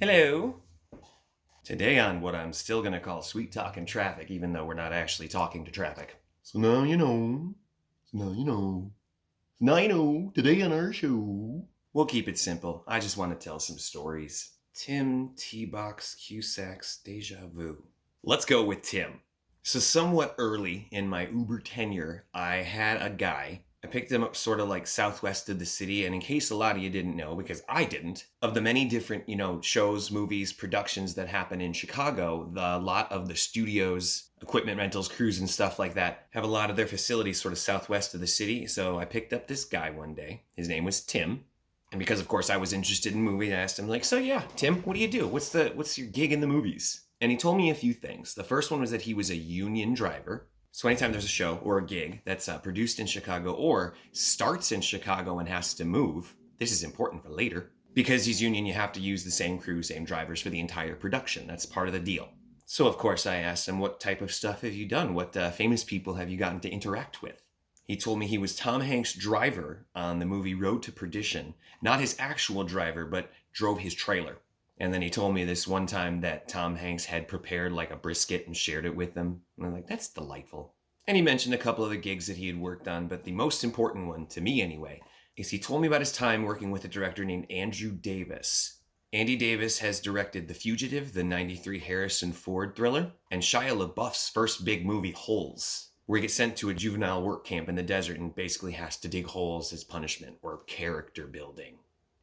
Hello. Today on what I'm still gonna call Sweet Talking Traffic, even though we're not actually talking to traffic. So now you know. Now you know. Now you know. Today on our show. We'll keep it simple. I just want to tell some stories. Tim T-Box Cusack's Deja Vu. Let's go with Tim. So somewhat early in my Uber tenure, I had a guy. I picked him up sort of like southwest of the city, and in case a lot of you didn't know, because I didn't, of the many different, shows, movies, productions that happen in Chicago, a lot of the studios, equipment rentals, crews, and stuff like that have a lot of their facilities sort of southwest of the city. So I picked up this guy one day. His name was Tim. And because, of course, I was interested in movies, I asked him, like, so yeah, Tim, what do you do? What's your gig in the movies? And he told me a few things. The first one was that he was a union driver. So anytime there's a show or a gig that's produced in Chicago or starts in Chicago and has to move, this is important for later. Because he's union, you have to use the same crew, same drivers for the entire production. That's part of the deal. So, of course, I asked him, what type of stuff have you done? What famous people have you gotten to interact with? He told me he was Tom Hanks' driver on the movie Road to Perdition. Not his actual driver, but drove his trailer. And then he told me this one time that Tom Hanks had prepared like a brisket and shared it with them. And I'm like, that's delightful. And he mentioned a couple of the gigs that he had worked on, but the most important one, to me anyway, is he told me about his time working with a director named Andrew Davis. Andy Davis has directed The Fugitive, the '93 Harrison Ford thriller, and Shia LaBeouf's first big movie, Holes, where he gets sent to a juvenile work camp in the desert and basically has to dig holes as punishment or character building.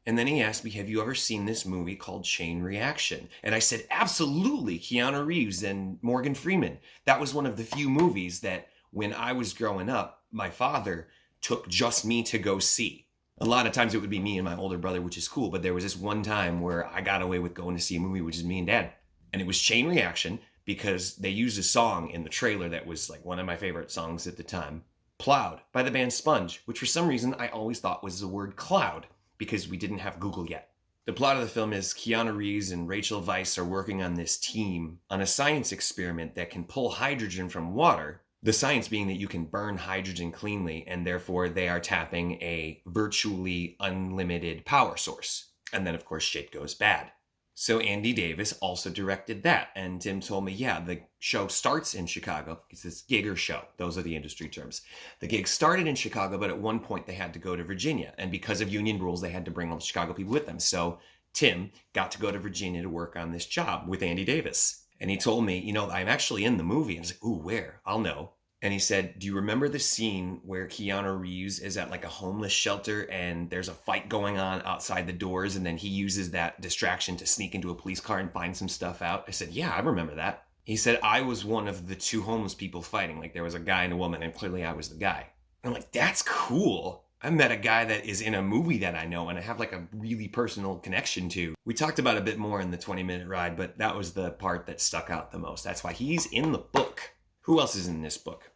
And then he asked me, have you ever seen this movie called Chain Reaction? And I said, absolutely, Keanu Reeves and Morgan Freeman. That was one of the few movies that when I was growing up, my father took just me to go see. A lot of times it would be me and my older brother, which is cool, but there was this one time where I got away with going to see a movie, which is me and Dad. And it was Chain Reaction because they used a song in the trailer that was like one of my favorite songs at the time. Plowed by the band Sponge, which for some reason I always thought was the word cloud, because we didn't have Google yet. The plot of the film is Keanu Reeves and Rachel Weisz are working on this team on a science experiment that can pull hydrogen from water. The science being that you can burn hydrogen cleanly, and therefore they are tapping a virtually unlimited power source. And then, of course, shit goes bad. So Andy Davis also directed that. And Tim told me, yeah, the show starts in Chicago. It's this gig or show. Those are the industry terms. The gig started in Chicago, but at one point they had to go to Virginia. And because of union rules, they had to bring all the Chicago people with them. So Tim got to go to Virginia to work on this job with Andy Davis. And he told me, I'm actually in the movie. And I was like, ooh, where? I'll know. And he said, do you remember the scene where Keanu Reeves is at like a homeless shelter and there's a fight going on outside the doors, and then he uses that distraction to sneak into a police car and find some stuff out? I said, yeah, I remember that. He said, I was one of the two homeless people fighting. Like there was a guy and a woman, and clearly I was the guy. And I'm like, that's cool. I met a guy that is in a movie that I know and I have like a really personal connection to. We talked about it a bit more in the 20-minute ride, but that was the part that stuck out the most. That's why he's in the book. Who else is in this book?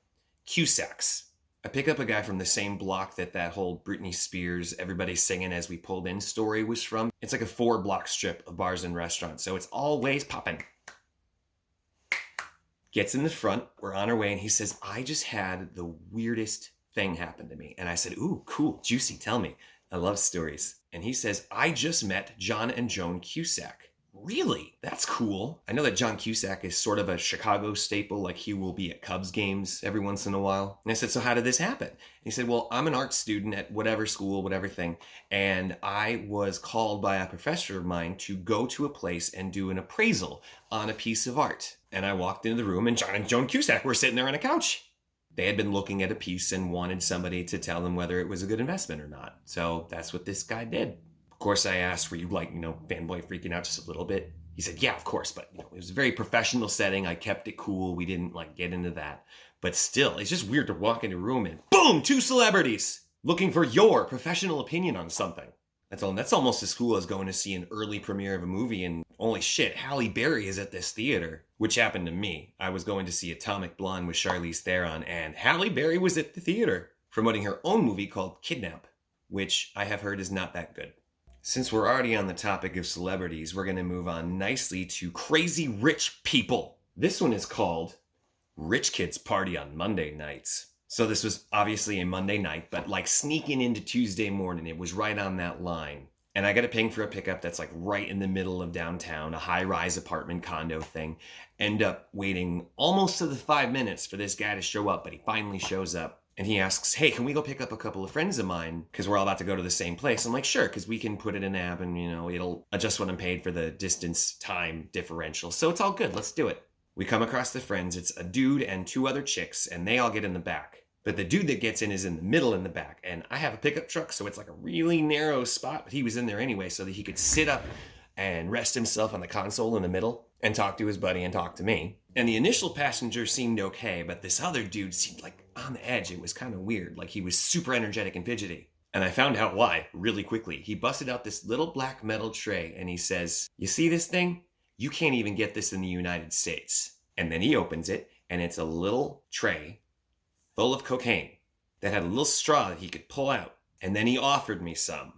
Cusacks. I pick up a guy from the same block that whole Britney Spears, everybody singing as we pulled in story was from. It's like a 4-block strip of bars and restaurants, so it's always popping. Gets in the front, we're on our way, and he says, I just had the weirdest thing happen to me. And I said, ooh, cool, juicy, tell me. I love stories. And he says, I just met John and Joan Cusack. Really? That's cool. I know that John Cusack is sort of a Chicago staple, like he will be at Cubs games every once in a while. And I said, so how did this happen? And he said, well, I'm an art student at whatever school, whatever thing, and I was called by a professor of mine to go to a place and do an appraisal on a piece of art. And I walked into the room and John and Joan Cusack were sitting there on a couch. They had been looking at a piece and wanted somebody to tell them whether it was a good investment or not. So that's what this guy did. Of course, I asked, were you fanboy freaking out just a little bit? He said, yeah, of course. But it was a very professional setting. I kept it cool. We didn't get into that. But still, it's just weird to walk into a room and boom, 2 celebrities looking for your professional opinion on something. That's almost as cool as going to see an early premiere of a movie and holy shit, Halle Berry is at this theater, which happened to me. I was going to see Atomic Blonde with Charlize Theron and Halle Berry was at the theater promoting her own movie called Kidnap, which I have heard is not that good. Since we're already on the topic of celebrities, we're going to move on nicely to crazy rich people. This one is called Rich Kids Party on Monday Nights. So this was obviously a Monday night, but like sneaking into Tuesday morning, it was right on that line. And I get a ping for a pickup that's like right in the middle of downtown, a high-rise apartment condo thing. End up waiting almost to the 5 minutes for this guy to show up, but he finally shows up. And he asks, hey, can we go pick up a couple of friends of mine? Because we're all about to go to the same place. I'm like, sure, because we can put it in an app and, it'll adjust what I'm paid for the distance time differential. So it's all good. Let's do it. We come across the friends. It's a dude and 2 other chicks, and they all get in the back. But the dude that gets in is in the middle in the back. And I have a pickup truck, so it's like a really narrow spot. But he was in there anyway so that he could sit up and rest himself on the console in the middle and talk to his buddy and talk to me. And the initial passenger seemed okay, but this other dude seemed like on the edge. It was kind of weird. Like he was super energetic and fidgety. And I found out why really quickly. He busted out this little black metal tray and he says, you see this thing? You can't even get this in the United States. And then he opens it and it's a little tray full of cocaine that had a little straw that he could pull out. And then he offered me some.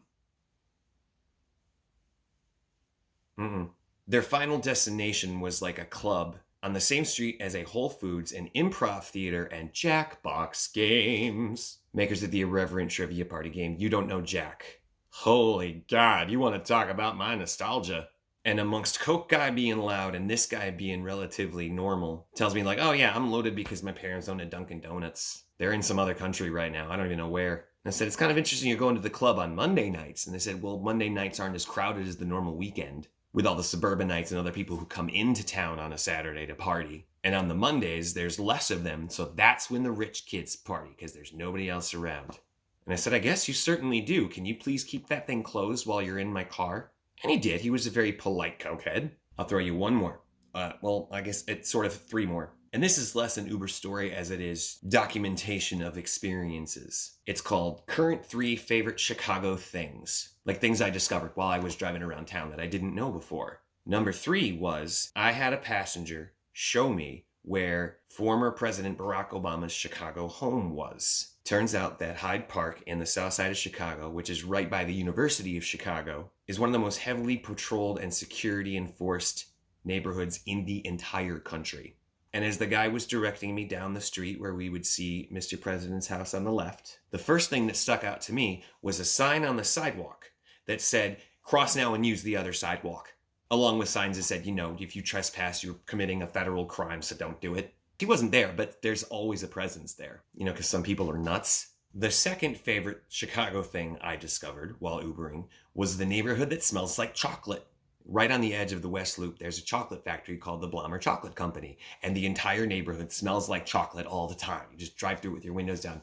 Their final destination was like a club on the same street as a Whole Foods, an improv theater, and Jackbox games. Makers of the irreverent trivia party game, You Don't Know Jack. Holy God, you want to talk about my nostalgia. And amongst Coke guy being loud and this guy being relatively normal, tells me like, oh yeah, I'm loaded because my parents own a Dunkin' Donuts. They're in some other country right now. I don't even know where. And I said, it's kind of interesting you're going to the club on Monday nights. And they said, well, Monday nights aren't as crowded as the normal weekend, with all the suburbanites and other people who come into town on a Saturday to party. And on the Mondays, there's less of them, so that's when the rich kids party, because there's nobody else around. And I said, I guess you certainly do. Can you please keep that thing closed while you're in my car? And he did. He was a very polite cokehead. I'll throw you one more. I guess it's sort of 3 more. And this is less an Uber story as it is documentation of experiences. It's called Current 3 Favorite Chicago Things. Like things I discovered while I was driving around town that I didn't know before. Number 3 was I had a passenger show me where former President Barack Obama's Chicago home was. Turns out that Hyde Park in the south side of Chicago, which is right by the University of Chicago, is one of the most heavily patrolled and security enforced neighborhoods in the entire country. And as the guy was directing me down the street where we would see Mr. President's house on the left, the first thing that stuck out to me was a sign on the sidewalk that said, cross now and use the other sidewalk. Along with signs that said, if you trespass, you're committing a federal crime, so don't do it. He wasn't there, but there's always a presence there, because some people are nuts. The second favorite Chicago thing I discovered while Ubering was the neighborhood that smells like chocolate. Right on the edge of the West Loop, there's a chocolate factory called the Blomer Chocolate Company, and the entire neighborhood smells like chocolate all the time. You just drive through with your windows down.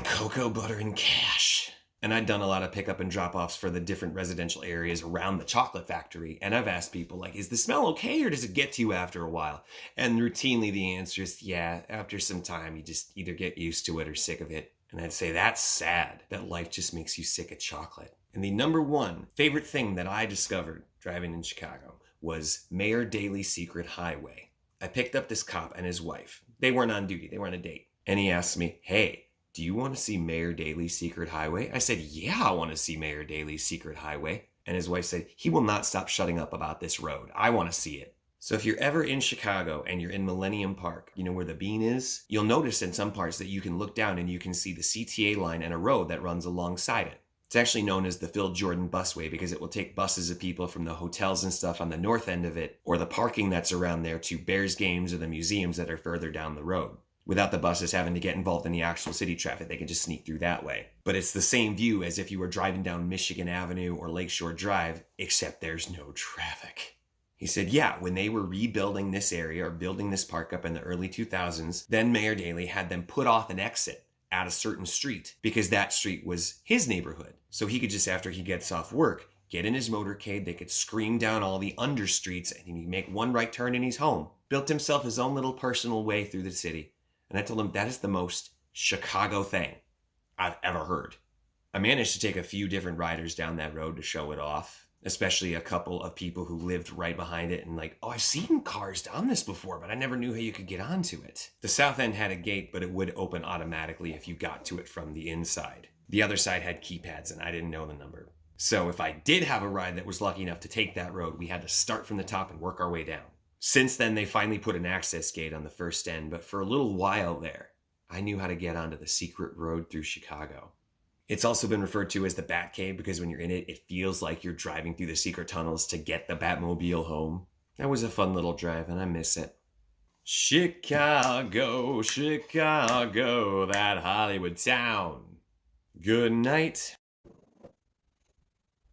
Cocoa butter and cash. And I'd done a lot of pickup and drop-offs for the different residential areas around the chocolate factory. And I've asked people, is the smell okay or does it get to you after a while? And routinely the answer is, yeah, after some time you just either get used to it or sick of it. And I'd say that's sad that life just makes you sick of chocolate. And the number 1 favorite thing that I discovered driving in Chicago was Mayor Daley's secret highway. I picked up this cop and his wife. They weren't on duty. They were on a date. And he asked me, hey, do you want to see Mayor Daley's secret highway? I said, yeah, I want to see Mayor Daley's secret highway. And his wife said, he will not stop shutting up about this road. I want to see it. So if you're ever in Chicago and you're in Millennium Park, where the Bean is, you'll notice in some parts that you can look down and you can see the CTA line and a road that runs alongside it. It's actually known as the Phil Jordan Busway because it will take buses of people from the hotels and stuff on the north end of it, or the parking that's around there, to Bears games or the museums that are further down the road. Without the buses having to get involved in the actual city traffic, they can just sneak through that way. But it's the same view as if you were driving down Michigan Avenue or Lakeshore Drive, except there's no traffic. He said, yeah, when they were rebuilding this area or building this park up in the early 2000s, then Mayor Daley had them put off an exit at a certain street because that street was his neighborhood. So he could just, after he gets off work, get in his motorcade, they could scream down all the under streets and he'd make one right turn and he's home. Built himself his own little personal way through the city. And I told him that is the most Chicago thing I've ever heard. I managed to take a few different riders down that road to show it off, especially a couple of people who lived right behind it and I've seen cars down this before, but I never knew how you could get onto it. The south end had a gate, but it would open automatically if you got to it from the inside. The other side had keypads and I didn't know the number. So if I did have a ride that was lucky enough to take that road, we had to start from the top and work our way down. Since then, they finally put an access gate on the first end, but for a little while there, I knew how to get onto the secret road through Chicago. It's also been referred to as the Batcave because when you're in it, it feels like you're driving through the secret tunnels to get the Batmobile home. That was a fun little drive, and I miss it. Chicago, Chicago, that Hollywood town. Good night.